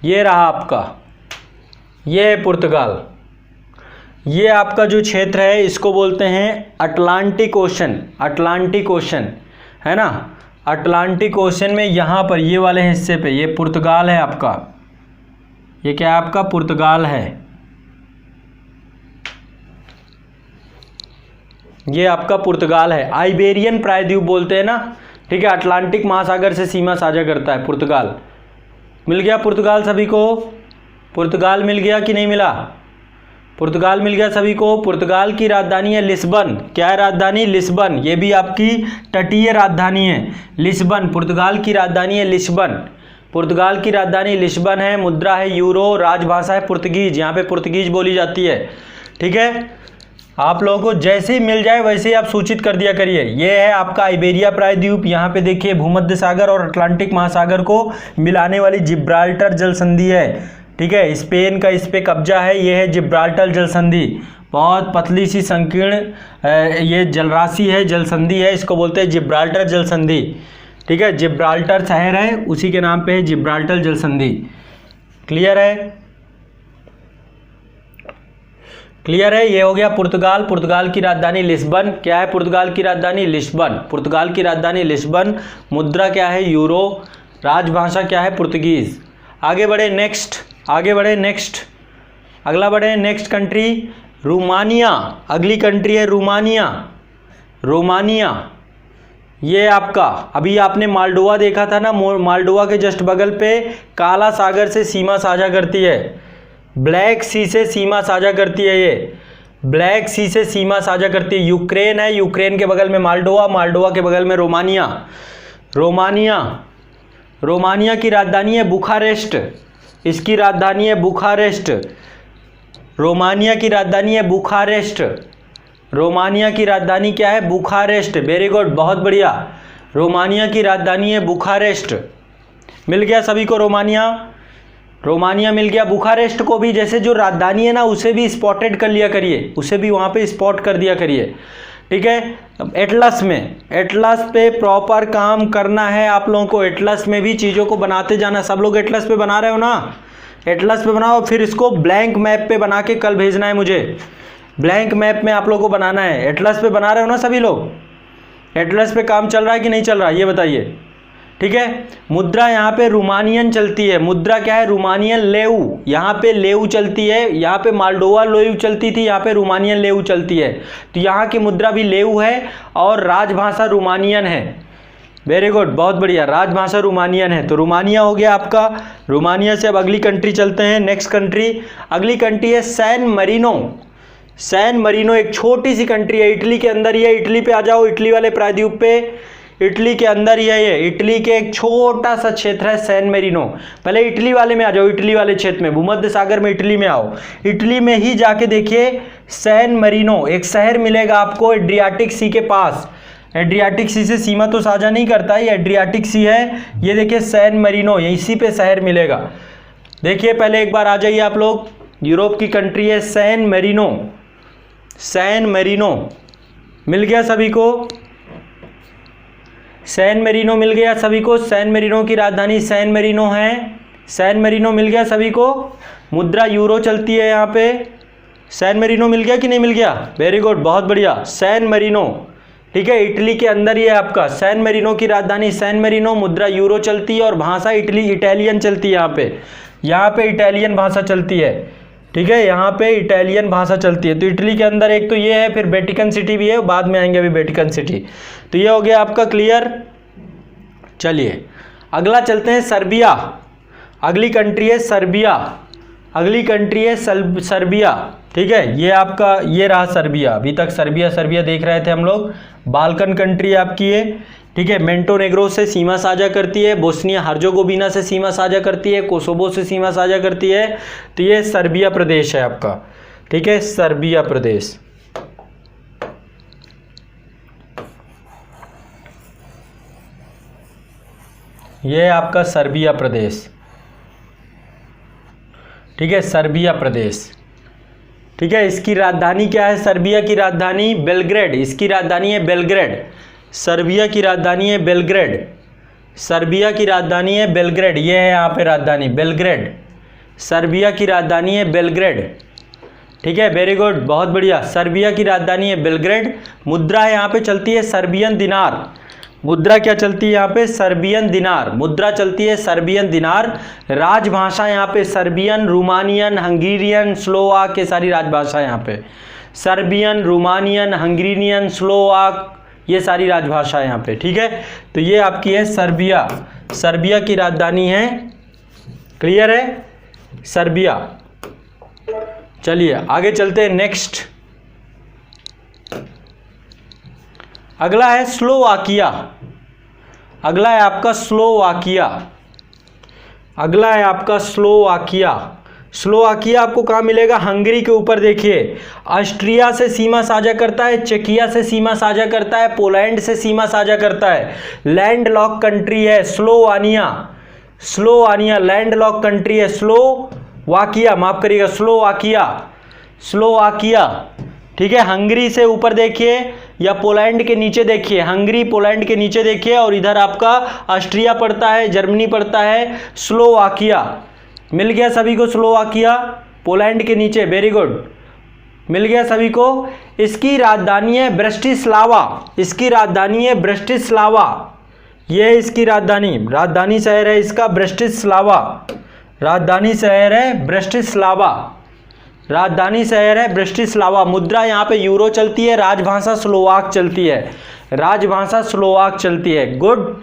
ये रहा आपका, ये है पुर्तगाल। ये आपका जो क्षेत्र है इसको बोलते हैं अटलांटिक ओशन, अटलांटिक ओशन, है ना, अटलांटिक ओशन में यहाँ पर ये वाले हिस्से पे ये पुर्तगाल है आपका, ये क्या है आपका, पुर्तगाल है, ये आपका पुर्तगाल है। आइबेरियन प्रायद्वीप बोलते हैं ना, ठीक है, अटलांटिक महासागर से सीमा साझा करता है पुर्तगाल। मिल गया पुर्तगाल सभी को, पुर्तगाल मिल गया कि नहीं मिला, पुर्तगाल मिल गया सभी को। पुर्तगाल की राजधानी है लिस्बन, क्या है राजधानी, लिस्बन, ये भी आपकी तटीय राजधानी है, लिस्बन, पुर्तगाल की राजधानी है लिस्बन, पुर्तगाल की राजधानी लिस्बन है। मुद्रा है यूरो, राजभाषा है पुर्तगीज, यहाँ पे पुर्तगीज बोली जाती है, ठीक है। आप लोगों को जैसे ही मिल जाए वैसे ही आप सूचित कर दिया करिए। ये है आपका आइबेरिया प्रायद्वीप, यहाँ पे देखिए भूमध्य सागर और अटलांटिक महासागर को मिलाने वाली जिब्राल्टर जल संधि है, ठीक है, स्पेन का इस पे कब्जा है, ये है जिब्राल्टर जल संधि, बहुत पतली सी संकीर्ण ये जलराशि है, जल संधि है, इसको बोलते हैं जिब्राल्टर जल संधि, ठीक है, जिब्राल्टर शहर है उसी के नाम पे है जिब्राल्टर जल संधि, क्लियर है, क्लियर है। ये हो गया पुर्तगाल, पुर्तगाल की राजधानी लिस्बन, क्या है पुर्तगाल की राजधानी, लिस्बन, पुर्तगाल की राजधानी लिस्बन, मुद्रा क्या है यूरो, राजभाषा क्या है पुर्तगीज। आगे बढ़े, नेक्स्ट आगे बढ़े नेक्स्ट, अगला बढ़े नेक्स्ट कंट्री रोमानिया। अगली कंट्री है रोमानिया। रोमानिया ये आपका, अभी आपने मालडोवा देखा था ना, मालडोवा के जस्ट बगल पे काला सागर से सीमा साझा करती है, ब्लैक सी से सीमा साझा करती है, ये ब्लैक सी से सीमा साझा करती है। यूक्रेन है, यूक्रेन के बगल में मालडोवा, मालडोवा के बगल में रोमानिया। रोमानिया, रोमानिया की राजधानी है बुखारेस्ट, इसकी राजधानी है बुखारेस्ट। रोमानिया की राजधानी है बुखारेस्ट। रोमानिया की राजधानी क्या है? बुखारेस्ट। वेरी गुड, बहुत बढ़िया। रोमानिया की राजधानी है बुखारेस्ट। मिल गया सभी को रोमानिया, रोमानिया मिल गया। बुखारेस्ट को भी जैसे जो राजधानी है ना उसे भी स्पॉटेड कर लिया करिए, उसे भी वहाँ पे स्पॉट कर दिया करिए, ठीक है। एटलस में, एटलस पे प्रॉपर काम करना है आप लोगों को, एटलस में भी चीज़ों को बनाते जाना। सब लोग एटलस पे बना रहे हो ना? एटलस पे बनाओ, फिर इसको ब्लैंक मैप पे बना के कल भेजना है मुझे। ब्लैंक मैप में आप लोगों को बनाना है। एटलस पे बना रहे हो ना सभी लोग? एटलस पे काम चल रहा है कि नहीं चल रहा है ये बताइए, ठीक है। मुद्रा यहाँ पे रोमानियन चलती है। मुद्रा क्या है? रोमानियन लेऊ। यहाँ पे लेऊ चलती है, यहाँ पे मालडोवा लेऊ चलती थी, यहाँ पे रोमानियन लेऊ चलती है। तो यहाँ की मुद्रा भी लेऊ है और राजभाषा रोमानियन है। वेरी गुड, बहुत बढ़िया, राजभाषा रोमानियन है। तो रोमानिया हो गया आपका। रोमानिया से अब अगली कंट्री चलते हैं, नेक्स्ट कंट्री। अगली कंट्री है सैन मरीनो। सैन मरीनो एक छोटी सी कंट्री है, इटली के अंदर ही है। इटली पे आ जाओ, इटली वाले प्रायद्वीप पे, इटली के अंदर ही है ये। इटली के एक छोटा सा क्षेत्र है सैन मेरिनो। पहले इटली वाले में आ जाओ, इटली वाले क्षेत्र में, भूमध्य सागर में इटली में आओ। इटली में ही जाके देखिए सैन मरीनो, एक शहर मिलेगा आपको एड्रियाटिक सी के पास। एड्रियाटिक सी से सीमा तो साझा नहीं करता है, ये एड्रियाटिक सी है। ये देखिए सैन मरीनो, ये इसी पे शहर मिलेगा। देखिए पहले एक बार आ जाइए आप लोग, यूरोप की कंट्री है सैन मेरिनो। सैन मेरिनो मिल गया सभी को? सैन मेरिनो मिल गया सभी को? सैन मेरिनो की राजधानी सैन मेरिनो है। सैन मेरिनो मिल गया सभी को? मुद्रा यूरो चलती है यहाँ पे। सैन मेरिनो मिल गया कि नहीं मिल गया? वेरी गुड, बहुत बढ़िया। सैन मेरिनो, ठीक है, इटली के अंदर ही है आपका। सैन मेरिनो की राजधानी सैन मेरिनो, मुद्रा यूरो चलती है और भाषा इटालियन चलती है यहाँ पे। यहाँ पे इटालियन भाषा चलती है, ठीक है, यहाँ पे इटालियन भाषा चलती है। तो इटली के अंदर एक तो ये है, फिर वेटिकन सिटी भी है, बाद में आएंगे अभी वेटिकन सिटी। तो ये हो गया आपका क्लियर। चलिए अगला चलते हैं सर्बिया। अगली कंट्री है सर्बिया। अगली कंट्री है सर्बिया, ठीक है। ये आपका ये रहा सर्बिया। अभी तक सर्बिया सर्बिया देख रहे थे हम लोग। बाल्कन कंट्री आपकी है, ठीक है। मेंटोनेग्रो से सीमा साझा करती है, बोस्निया हर्जोगोविना से सीमा साझा करती है, कोसोवो से सीमा साझा करती है। तो ये सर्बिया प्रदेश है आपका, ठीक है, सर्बिया प्रदेश। ये आपका सर्बिया प्रदेश, ठीक है, सर्बिया प्रदेश, ठीक है। इसकी राजधानी क्या है? सर्बिया की राजधानी बेलग्रेड। इसकी राजधानी है बेलग्रेड। सर्बिया की राजधानी है बेलग्रेड। सर्बिया की राजधानी है बेलग्रेड। ये है यहाँ पे राजधानी बेलग्रेड। सर्बिया की राजधानी है बेलग्रेड, ठीक है, वेरी गुड, बहुत बढ़िया। सर्बिया की राजधानी है बेलग्रेड। मुद्रा है यहाँ पे चलती है सर्बियन दिनार। मुद्रा क्या चलती है यहाँ पे? सर्बियन दिनार। मुद्रा चलती है सर्बियन दिनार। राजभाषा यहाँ पे सर्बियन, रोमानियन, हंगेरियन, स्लोवाक, ये सारी राजभाषा यहाँ पे। सर्बियन, रोमानियन, हंगेरियन, स्लोवाक, ये सारी राजभाषा यहाँ पे, ठीक है। तो ये आपकी है सर्बिया। सर्बिया की राजधानी है, क्लियर है, सर्बिया। चलिए आगे चलते हैं नेक्स्ट। अगला है स्लोवाकिया। अगला है आपका स्लोवाकिया। अगला है आपका स्लोवाकिया। स्लोवाकिया आपको कहाँ मिलेगा? हंगरी के ऊपर देखिए। ऑस्ट्रिया से सीमा साझा करता है, चेकिया से सीमा साझा करता है, पोलैंड से सीमा साझा करता है। लैंड लॉक कंट्री है Slovenia. Slovenia land lock country है। स्लोवाकिया, माफ करिएगा, स्लोवाकिया। स्लोवाकिया, ठीक है। हंगरी से ऊपर देखिए या पोलैंड के नीचे देखिए। हंगरी पोलैंड के नीचे देखिए और इधर आपका ऑस्ट्रिया पड़ता है, जर्मनी पड़ता है। स्लोवाकिया मिल गया सभी को? स्लोवाकिया पोलैंड के नीचे, वेरी गुड, मिल गया सभी को। इसकी राजधानी है ब्रटिस्लावा। इसकी राजधानी है ब्रटिस्लावा। ये है इसकी राजधानी, राजधानी शहर है इसका ब्रटिस्लावा। राजधानी शहर है ब्रटिस्लावा, राजधानी शहर है ब्रटिस्लावा। मुद्रा यहाँ पे यूरो चलती है, राजभाषा स्लोवाक चलती है, राजभाषा स्लोवाक चलती है। गुड,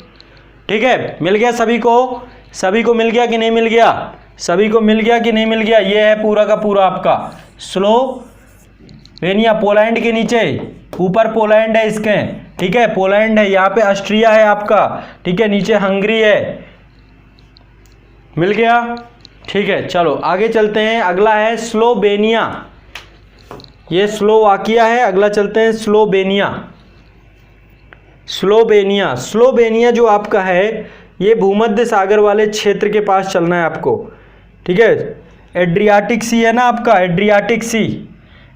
ठीक है, मिल गया सभी को, सभी को मिल गया कि नहीं मिल गया, सभी को मिल गया कि नहीं मिल गया। ये है पूरा का पूरा आपका स्लोवेनिया, पोलैंड के नीचे, ऊपर पोलैंड है इसके, ठीक है, पोलैंड है, यहाँ पे ऑस्ट्रिया है आपका, ठीक है, नीचे हंगरी है, मिल गया, ठीक है। चलो आगे चलते हैं, अगला है स्लोवेनिया, ये स्लोवाकिया है, अगला चलते हैं स्लोवेनिया। स्लोवेनिया, स्लोवेनिया जो आपका है ये भूमध्य सागर वाले क्षेत्र के पास चलना है आपको, ठीक है। एड्रियाटिक सी है ना आपका, एड्रियाटिक सी,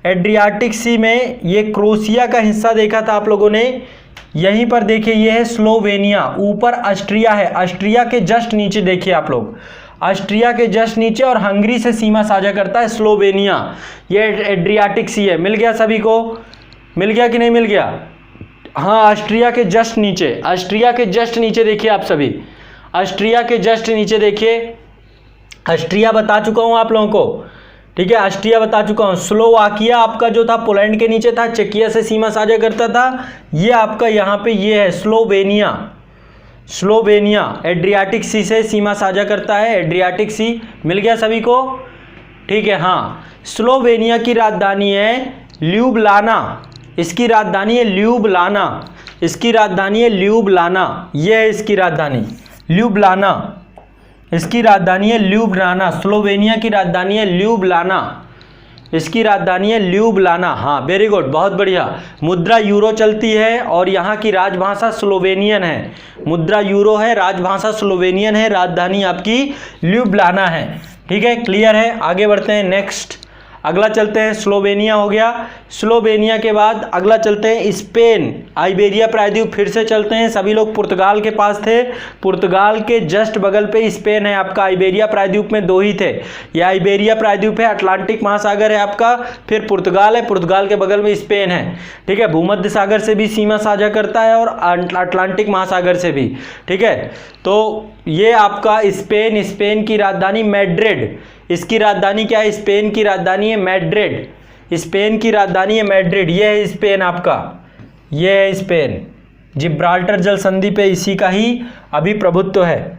एड्रियाटिक सी में ये क्रोशिया का हिस्सा देखा था आप लोगों ने, यहीं पर देखिए ये है स्लोवेनिया, ऊपर ऑस्ट्रिया है, ऑस्ट्रिया के जस्ट नीचे देखिए आप लोग, ऑस्ट्रिया के जस्ट नीचे, और हंगरी से सीमा साझा करता है स्लोवेनिया, ये एड्रियाटिक सी है। मिल गया सभी को, मिल गया कि नहीं मिल गया, हाँ, ऑस्ट्रिया के जस्ट नीचे, ऑस्ट्रिया के जस्ट नीचे देखिए आप सभी, ऑस्ट्रिया के जस्ट नीचे देखिए, ऑस्ट्रिया बता चुका हूँ आप लोगों को, ठीक है, ऑस्ट्रिया बता चुका हूँ। स्लोवाकिया आपका जो था पोलैंड के नीचे था, चेकिया से सीमा साझा करता था, ये आपका यहाँ पे ये है स्लोवेनिया, स्लोवेनिया एड्रियाटिक सी से सीमा साझा करता है, एड्रियाटिक सी। मिल गया सभी को, ठीक है, हाँ। स्लोवेनिया की राजधानी है ल्यूब्लाना, इसकी राजधानी है ल्यूब्लाना, इसकी राजधानी है ल्यूब्लाना, ये है इसकी राजधानी ल्यूब्लाना, इसकी राजधानी है ल्यूब्लाना, स्लोवेनिया की राजधानी है ल्यूब्लाना, इसकी राजधानी है ल्यूब्लाना, हाँ, वेरी गुड, बहुत बढ़िया। मुद्रा यूरो चलती है और यहाँ की राजभाषा स्लोवेनियन है, मुद्रा यूरो है, राजभाषा स्लोवेनियन है, राजधानी आपकी ल्यूब्लाना है, ठीक है, क्लियर है। आगे बढ़ते हैं, नेक्स्ट अगला चलते हैं, स्लोवेनिया हो गया, स्लोवेनिया के बाद अगला चलते हैं स्पेन, आइबेरिया प्रायद्वीप, फिर से चलते हैं, सभी लोग पुर्तगाल के पास थे, पुर्तगाल के जस्ट बगल पे स्पेन है आपका, आइबेरिया प्रायद्वीप में दो ही थे, ये आइबेरिया प्रायद्वीप है, अटलांटिक महासागर है आपका, फिर पुर्तगाल है, पुर्तगाल के बगल में स्पेन है, ठीक है, भूमध्य सागर से भी सीमा साझा करता है और अटलांटिक महासागर से भी, ठीक है। तो ये आपका स्पेन, स्पेन की राजधानी मैड्रिड, इसकी राजधानी क्या है, स्पेन की राजधानी है मैड्रिड, स्पेन की राजधानी है मैड्रिड, ये है स्पेन आपका, ये है स्पेन, जिब्राल्टर जल संधि पे इसी का ही अभी प्रभुत्व है,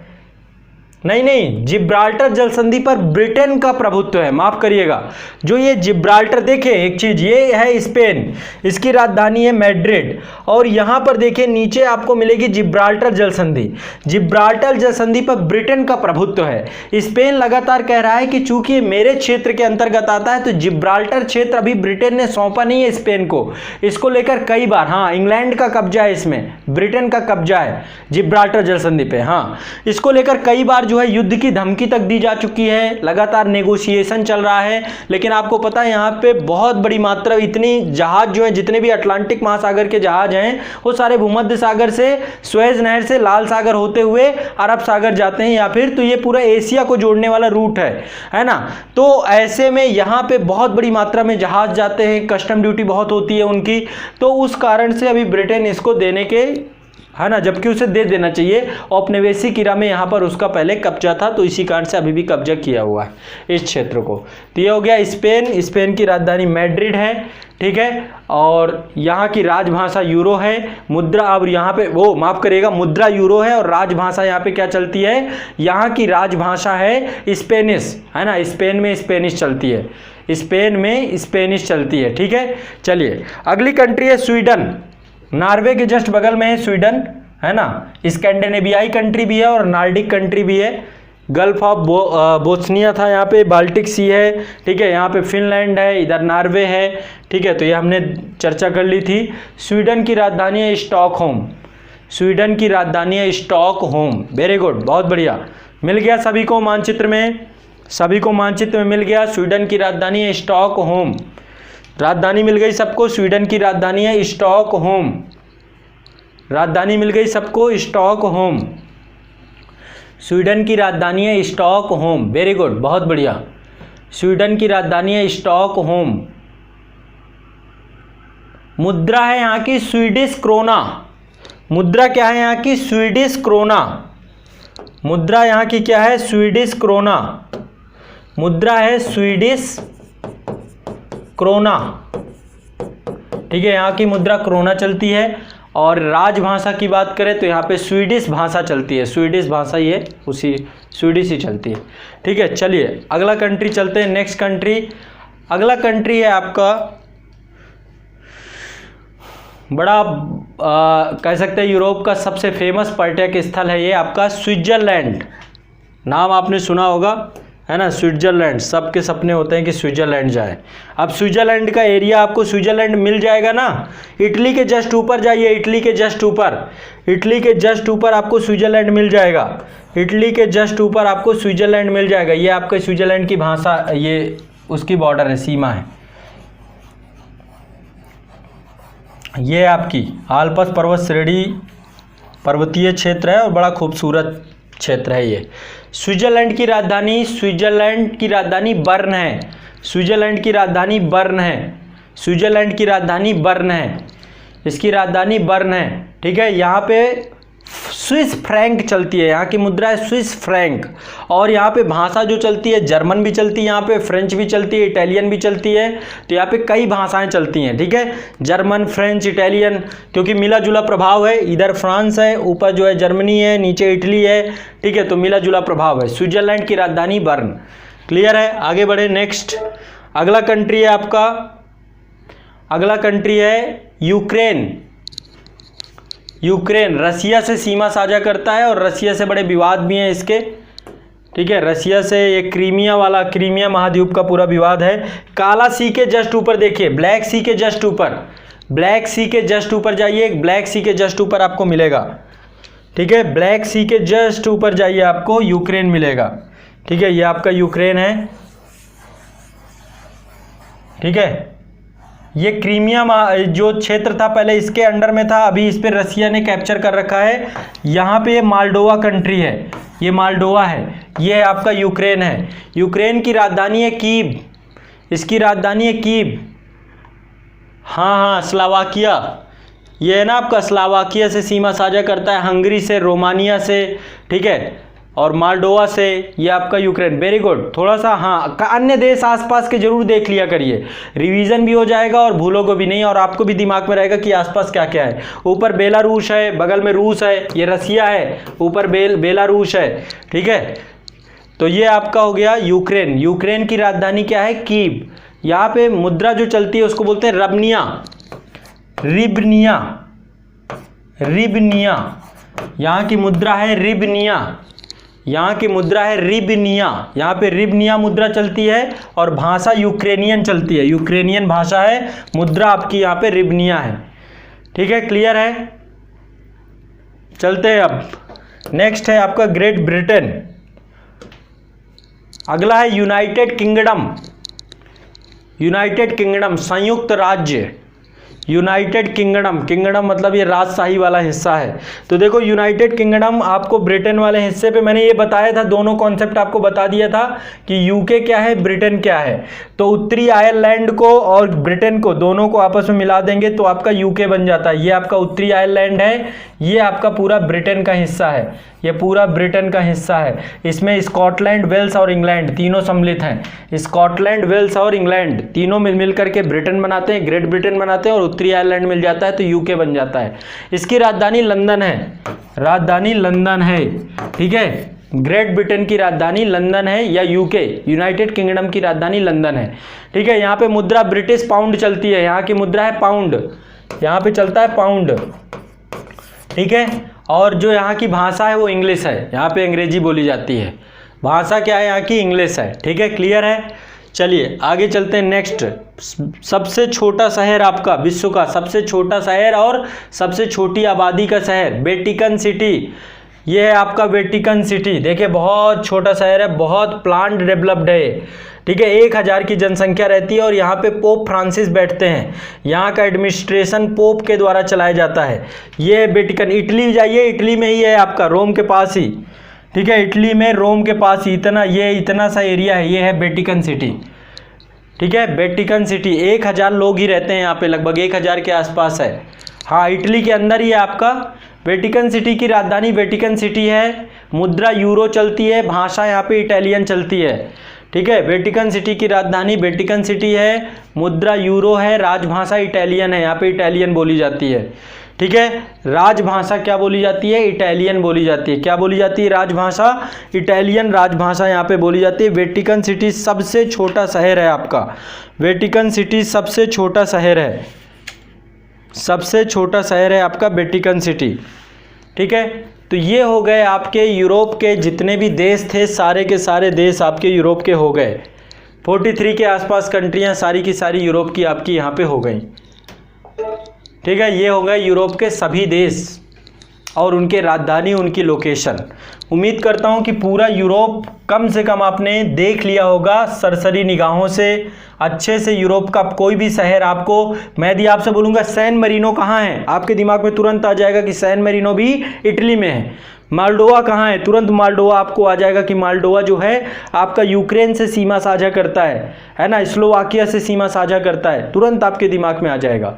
नहीं, जिब्राल्टर जल संधि पर ब्रिटेन का प्रभुत्व है, माफ करिएगा, जो ये जिब्राल्टर, देखे एक चीज, ये है स्पेन, इसकी राजधानी है मैड्रिड, और यहाँ पर देखे नीचे आपको मिलेगी जिब्राल्टर जल संधि, जिब्राल्टर जल संधि पर ब्रिटेन का प्रभुत्व है। स्पेन लगातार कह रहा है कि चूंकि मेरे क्षेत्र के अंतर्गत आता है तो जिब्राल्टर क्षेत्र अभी ब्रिटेन ने सौंपा नहीं है स्पेन को, इसको लेकर कई बार, हाँ, इंग्लैंड का कब्जा है इसमें, ब्रिटेन का कब्जा है जिब्राल्टर जल संधि पे, हाँ, इसको लेकर कई बार जो है युद्ध की धमकी तक दी जा चुकी है, लगातार नेगोशिएशन चल रहा है, लेकिन आपको पता है यहाँ पे बहुत बड़ी मात्रा, इतनी जहाज जो है, जितने भी अटलांटिक महासागर के जहाज हैं वो सारे भूमध्य सागर से, सुएज नहर से लाल सागर होते हुए अरब सागर जाते हैं, या फिर तो ये पूरा एशिया को जोड़ने वाला रूट है ना। तो ऐसे में यहाँ पे बहुत बड़ी मात्रा में जहाज जाते हैं, कस्टम ड्यूटी बहुत होती है उनकी, तो उस कारण से अभी ब्रिटेन इसको देने के, है ना, जबकि उसे दे देना चाहिए, औपनिवेशिक इरा में यहाँ पर उसका पहले कब्जा था, तो इसी कारण से अभी भी कब्जा किया हुआ है इस क्षेत्र को। तो ये हो गया स्पेन, स्पेन की राजधानी मैड्रिड है, ठीक है, और यहाँ की राजभाषा यूरो है, मुद्रा, अब यहाँ पे वो माफ करिएगा, मुद्रा यूरो है और राजभाषा यहाँ पे क्या चलती है, यहाँ की राजभाषा है स्पेनिश, है ना, स्पेन में स्पेनिश चलती है, स्पेन में स्पेनिश चलती है, ठीक है। चलिए अगली कंट्री है स्वीडन, नॉर्वे के जस्ट बगल में है स्वीडन, है ना, स्कैंडिनेवियाई कंट्री भी है और नॉर्डिक कंट्री भी है, गल्फ ऑफ बोस्निया था यहाँ पे, बाल्टिक सी है, ठीक है, यहाँ पे फिनलैंड है, इधर नॉर्वे है, ठीक है, तो ये हमने चर्चा कर ली थी। स्वीडन की राजधानी है स्टॉकहोम, स्वीडन की राजधानी है स्टॉकहोम, वेरी गुड, बहुत बढ़िया, मिल गया सभी को मानचित्र में, सभी को मानचित्र में मिल गया, स्वीडन की राजधानी है स्टॉकहोम, राजधानी मिल गई सबको, स्वीडन की राजधानी है स्टॉकहोम, राजधानी मिल गई सबको स्टॉकहोम, स्वीडन की राजधानी है स्टॉकहोम, वेरी गुड, बहुत बढ़िया, स्वीडन की राजधानी है स्टॉकहोम। मुद्रा है यहाँ की स्वीडिश क्रोना, मुद्रा क्या है यहाँ की, स्वीडिश क्रोना, मुद्रा यहाँ की क्या है, स्वीडिश क्रोना, मुद्रा है स्वीडिश क्रोना, ठीक है, यहाँ की मुद्रा क्रोना चलती है। और राजभाषा की बात करें तो यहाँ पे स्वीडिश भाषा चलती है, स्वीडिश भाषा ये उसी स्वीडिश ही चलती है, ठीक है। चलिए अगला कंट्री चलते हैं, नेक्स्ट कंट्री। अगला कंट्री है आपका बड़ा कह सकते हैं यूरोप का सबसे फेमस पर्यटक स्थल है ये आपका स्विट्जरलैंड। नाम आपने सुना होगा, है ना, स्विट्जरलैंड, सबके सपने होते हैं कि स्विट्जरलैंड जाए। अब स्विट्जरलैंड का एरिया आपको स्विट्जरलैंड मिल जाएगा ना, इटली के जस्ट ऊपर जाइए, इटली के जस्ट ऊपर, इटली के जस्ट ऊपर आपको स्विट्जरलैंड मिल जाएगा, इटली के जस्ट ऊपर आपको स्विट्जरलैंड मिल जाएगा। ये आपके स्विट्जरलैंड की भाषा, ये उसकी बॉर्डर है, सीमा है। ये आपकी आल्प्स पर्वत श्रेणी पर्वतीय क्षेत्र है और बड़ा खूबसूरत क्षेत्र है ये। स्विट्जरलैंड की राजधानी, स्विट्जरलैंड की राजधानी बर्न है, स्विट्जरलैंड की राजधानी बर्न है, स्विट्जरलैंड की राजधानी बर्न है, इसकी राजधानी बर्न है, ठीक है। यहाँ पे स्विस फ्रैंक चलती है, यहाँ की मुद्रा है स्विस फ्रैंक। और यहाँ पे भाषा जो चलती है, जर्मन भी चलती है, यहाँ पे फ्रेंच भी चलती है, इटालियन भी चलती है, तो यहाँ पे कई भाषाएं चलती हैं, ठीक है। जर्मन, फ्रेंच, इटालियन, क्योंकि मिला जुला प्रभाव है, इधर फ्रांस है, ऊपर जो है जर्मनी है, नीचे इटली है, ठीक है, तो मिला जुला प्रभाव है। स्विट्जरलैंड की राजधानी बर्न, क्लियर है। आगे बढ़े, नेक्स्ट अगला कंट्री है आपका, अगला कंट्री है यूक्रेन। यूक्रेन रसिया से सीमा साझा करता है और रसिया से बड़े विवाद भी हैं इसके, ठीक है। रसिया से ये क्रीमिया वाला, क्रीमिया महाद्वीप का पूरा विवाद है। काला सी के जस्ट ऊपर देखिए, ब्लैक सी के जस्ट ऊपर, ब्लैक सी के जस्ट ऊपर जाइए, ब्लैक सी के जस्ट ऊपर आपको मिलेगा, ठीक है। ब्लैक सी के जस्ट ऊपर जाइए, आपको यूक्रेन मिलेगा, ठीक है। ये आपका यूक्रेन है, ठीक है। ये क्रीमिया जो क्षेत्र था पहले इसके अंडर में था, अभी इस पे रसिया ने कैप्चर कर रखा है। यहाँ पे ये मालडोवा कंट्री है, ये मालडोवा है, ये आपका यूक्रेन है। यूक्रेन की राजधानी है कीव, इसकी राजधानी है कीव। हाँ, स्लोवाकिया, ये है ना आपका, स्लोवाकिया से सीमा साझा करता है, हंगरी से, रोमानिया से, ठीक है, और मालडोवा से, ये आपका यूक्रेन। Very good. थोड़ा सा हाँ अन्य देश आसपास के जरूर देख लिया करिए, रिवीजन भी हो जाएगा और भूलोगे भी नहीं, और आपको भी दिमाग में रहेगा कि आसपास क्या क्या है। ऊपर बेलारूस है, बगल में रूस है, ये रसिया है, ऊपर बेलारूस है, ठीक है। तो ये आपका हो गया यूक्रेन। यूक्रेन की राजधानी क्या है? कीव। यहाँ पे मुद्रा जो चलती है उसको बोलते हैं रबनिया, रिबनिया, रिबनिया। यहाँ की मुद्रा है रिबनिया, यहाँ की मुद्रा है रिबनिया, यहाँ पे रिबनिया मुद्रा चलती है और भाषा यूक्रेनियन चलती है, यूक्रेनियन भाषा है, मुद्रा आपकी यहाँ पे रिबनिया है, ठीक है। क्लियर है? चलते हैं अब। नेक्स्ट है आपका ग्रेट ब्रिटेन। अगला है यूनाइटेड किंगडम। यूनाइटेड किंगडम संयुक्त राज्य, यूनाइटेड किंगडम, किंगडम मतलब ये राजशाही वाला हिस्सा है। तो देखो यूनाइटेड किंगडम आपको ब्रिटेन वाले हिस्से पे मैंने ये बताया था, दोनों कॉन्सेप्ट आपको बता दिया था कि यूके क्या है, ब्रिटेन क्या है। तो उत्तरी आयरलैंड को और ब्रिटेन को दोनों को आपस में मिला देंगे तो आपका यूके बन जाता है। ये आपका उत्तरी आयरलैंड है, ये आपका पूरा ब्रिटेन का हिस्सा है, ये पूरा ब्रिटेन का हिस्सा है। इसमें स्कॉटलैंड, वेल्स और इंग्लैंड तीनों सम्मिलित हैं। स्कॉटलैंड, वेल्स और इंग्लैंड तीनों मिल करके ब्रिटेन बनाते हैं, ग्रेट ब्रिटेन बनाते हैं, और उत्तरी आयरलैंड मिल जाता है तो यूके बन जाता है। इसकी राजधानी लंदन है, राजधानी लंदन है, ठीक है। ग्रेट ब्रिटेन की राजधानी लंदन है या यूके, यूनाइटेड किंगडम की राजधानी लंदन है, ठीक है। यहाँ पे मुद्रा ब्रिटिश पाउंड चलती है, यहाँ की मुद्रा है पाउंड, यहाँ पे चलता है पाउंड, ठीक है। और जो यहाँ की भाषा है वो इंग्लिश है, यहाँ पे अंग्रेजी बोली जाती है। भाषा क्या है यहाँ की? इंग्लिश है, ठीक है। क्लियर है? चलिए आगे चलते हैं। नेक्स्ट, सबसे छोटा शहर आपका, विश्व का सबसे छोटा शहर और सबसे छोटी आबादी का शहर, वेटिकन सिटी। ये है आपका वेटिकन सिटी। देखिए बहुत छोटा शहर है, बहुत प्लांट डेवलप्ड है, ठीक है। 1000 की जनसंख्या रहती है और यहाँ पे पोप फ्रांसिस बैठते हैं। यहाँ का एडमिनिस्ट्रेशन पोप के द्वारा चलाया जाता है। ये वेटिकन, इटली जाइए, इटली में ही है आपका, रोम के पास ही, ठीक है। इटली में रोम के पास ही इतना सा एरिया है, ये है वेटिकन सिटी, ठीक है। वेटिकन सिटी 1000 लोग ही रहते हैं यहाँ पे, लगभग 1000 के आसपास है। हाँ, इटली के अंदर ही है आपका वेटिकन सिटी की राजधानी वेटिकन सिटी है। मुद्रा यूरो चलती है, भाषा यहाँ पे इटालियन चलती है, ठीक है। वेटिकन सिटी की राजधानी वेटिकन सिटी है, मुद्रा यूरो है, राजभाषा इटालियन है, यहाँ पे इटालियन बोली जाती है, ठीक है। राजभाषा क्या बोली जाती है? इटालियन बोली जाती है। क्या बोली जाती है? राजभाषा इटालियन राजभाषा यहाँ पे बोली जाती है। वेटिकन सिटी सबसे छोटा शहर है आपका, वेटिकन सिटी सबसे छोटा शहर है, सबसे छोटा शहर है आपका वेटिकन सिटी, ठीक है। तो ये हो गए आपके यूरोप के जितने भी देश थे, सारे के सारे देश आपके यूरोप के हो गए। 43 के आसपास कंट्रियाँ सारी की सारी यूरोप की आपकी यहाँ पे हो गई, ठीक है। ये हो गए यूरोप के सभी देश और उनके राजधानी, उनकी लोकेशन। उम्मीद करता हूँ कि पूरा यूरोप कम से कम आपने देख लिया होगा सरसरी निगाहों से, अच्छे से। यूरोप का कोई भी शहर आपको, मैं यदि आपसे बोलूँगा सैन मरीनो कहाँ है, आपके दिमाग में तुरंत आ जाएगा कि सैन मरीनो भी इटली में है। माल्डोवा कहाँ है, तुरंत माल्डोवा आपको आ जाएगा कि माल्डोवा जो है आपका यूक्रेन से सीमा साझा करता है ना, स्लोवाकिया से सीमा साझा करता है, तुरंत आपके दिमाग में आ जाएगा।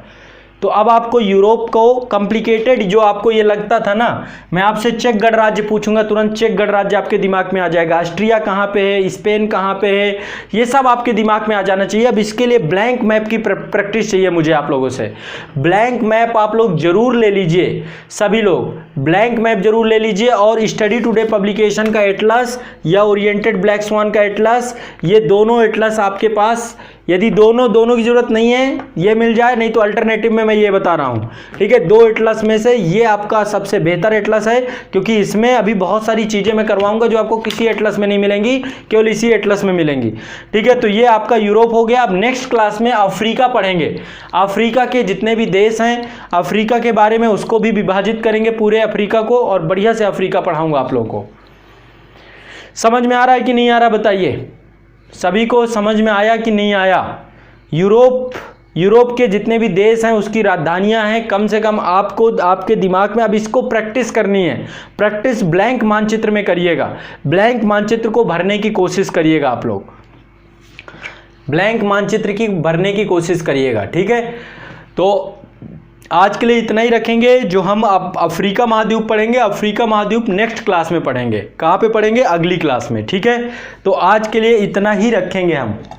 तो अब आपको यूरोप को कॉम्प्लिकेटेड जो आपको ये लगता था ना, मैं आपसे चेक गणराज्य पूछूंगा, तुरंत चेक गणराज्य आपके दिमाग में आ जाएगा। ऑस्ट्रिया कहाँ पे है, स्पेन कहाँ पे है, ये सब आपके दिमाग में आ जाना चाहिए। अब इसके लिए ब्लैंक मैप की प्रैक्टिस चाहिए मुझे आप लोगों से। ब्लैंक मैप आप लोग जरूर ले लीजिए, सभी लोग ब्लैंक मैप जरूर ले लीजिए। और स्टडी टुडे पब्लिकेशन का एटलस या ओरिएंटेड ब्लैक स्वान का एटलस, ये दोनों एटलस आपके पास, यदि दोनों की जरूरत नहीं है ये मिल जाए, नहीं तो अल्टरनेटिव में मैं ये बता रहा हूँ, ठीक है। 2 एटलस में से ये आपका सबसे बेहतर एटलस है, क्योंकि इसमें अभी बहुत सारी चीज़ें मैं करवाऊंगा जो आपको किसी एटलस में नहीं मिलेंगी, केवल इसी एटलस में मिलेंगी, ठीक है। तो ये आपका यूरोप हो गया। अब नेक्स्ट क्लास में अफ्रीका पढ़ेंगे। अफ्रीका के जितने भी देश हैं, अफ्रीका के बारे में उसको भी विभाजित करेंगे पूरे अफ्रीका को, और बढ़िया से अफ्रीका पढ़ाऊंगा आप लोगों को। समझ में आ रहा है कि नहीं आ रहा बताइए? सभी को समझ में आया कि नहीं आया? यूरोप के जितने भी देश हैं उसकी राजधानियां हैं, कम से कम आपको आपके दिमाग में अब इसको प्रैक्टिस करनी है। प्रैक्टिस ब्लैंक मानचित्र में करिएगा, ब्लैंक मानचित्र को भरने की कोशिश करिएगा, आप लोग ब्लैंक मानचित्र की भरने की कोशिश करिएगा, ठीक है। तो आज के लिए इतना ही रखेंगे। जो हम अब अफ्रीका महाद्वीप पढ़ेंगे, अफ्रीका महाद्वीप नेक्स्ट क्लास में पढ़ेंगे। कहाँ पे पढ़ेंगे? अगली क्लास में, ठीक है। तो आज के लिए इतना ही रखेंगे हम।